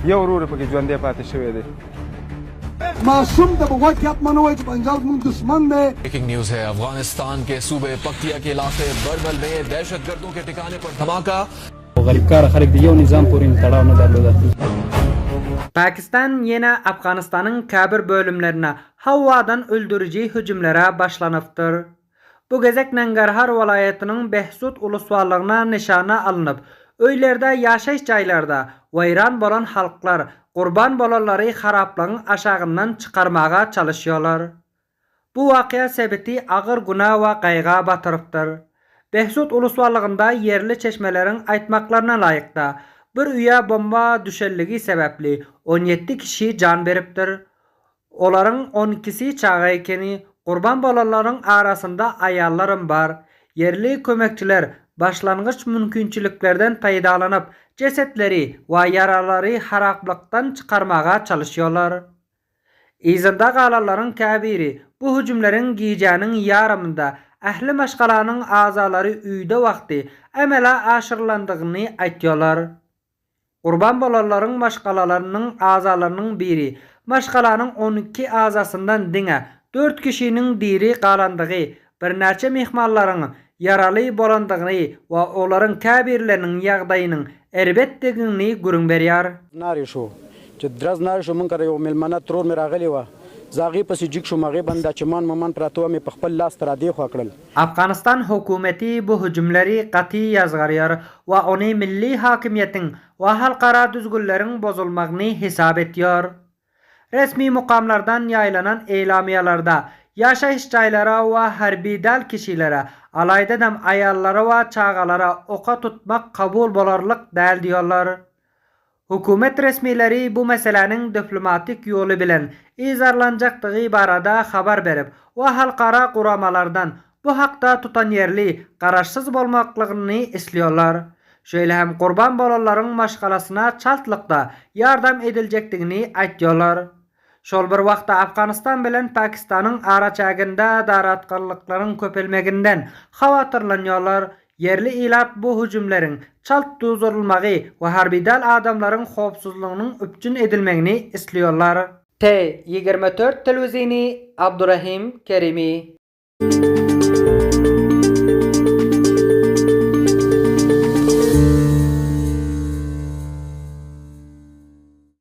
یو ورور پکې ژوندی پاتې شوی دی. मासूम د واقعیت منوي چې پنجاب من دشمن دی. Breaking news है। अफगानिस्तान के सूबे पक्तिया के इलाके बरबल में दहशतगर्दों के ठिकाने पर धमाका। غریبکار خلک د یو نظام پورې تړاو نه درلوده. Pakistan yine Afganistan'ın kabir bölümlerine havadan öldürücü hücumlara başlanıptır. Bu gezek Nangarhar vilayetinin Behsut uluslarlığına nişana alınıp, öylerde yaşayış caylarda vayran bolan halklar kurban bolanları haraplığın aşağından çıkarmağa çalışıyorlar. Bu vakıya sebeti ağır günah ve qayğa batırıptır. Behsut uluslarlığında yerli çeşmelerin aytmaklarına layıkta bir üye bomba düşerligi sebepli 17 kişi can veriptir. Onların 12'si çağa ekeni, kurban bolaların arasında ayallarım var. Yerli kömekçiler başlangıç mümkünçülüklerden faydalanıp cesetleri ve yaraları haraplıktan çıkarmağa çalışıyorlar. İzinde kalanların kabiri bu hücumların giyeceğinin yarımında ehli maşgalanın azaları üyde vakti emele aşırlandığını aytıyorlar. Kurban bolaların maşgalalarının azalarının biri maşgalanın 12 azasından dine 4 kişinin diri qalandığı bir neçe mihmalların yaralı bolandığını ve onların kabirlerinin yağdayının erbettegini gürün beriyar. ناری شو چې درز ناری شو مونږ یو ملمنه ترور مې راغلی و زاغي پسې جګ شو مغه بندا چمان ممان پراتو مې په خپل لاس تر دی خو کړل. Afganistan hükümeti bu hücumları qati yazgarıyor ve onu milli hakimiyetin ve halkara düzgünlerin bozulmağını hesap ediyor. Resmi mukamlardan yayılanan eylamiyalarda yaşayış caylara ve harbidal kişilere, alaydadam ayallara ve çağalara oka tutmak kabul bolarlık değil diyorlar. Hükümet resmileri bu meselenin diplomatik yolu bilen izarlanacaktığı barada haber verip ve halkara kuramalardan bu hakta tutan yerli kararsız bolmaklığını istiyorlar. Şöyle hem kurban bolaların maşgalasına çaltlıkta yardım edilecektiğini aytıyorlar. Şol bir vaqtda Afganistan bilen Pakistan'ın araçagında daratqarlıkların köpelmeginden xavatırlanıyorlar. Yerli ilat bu hücumların çalt duzurulmağı ve harbidal adamların xopsuzluğunun öpçün edilmegini istiyorlar. T24 televizyonu Abdurrahim Kerimi.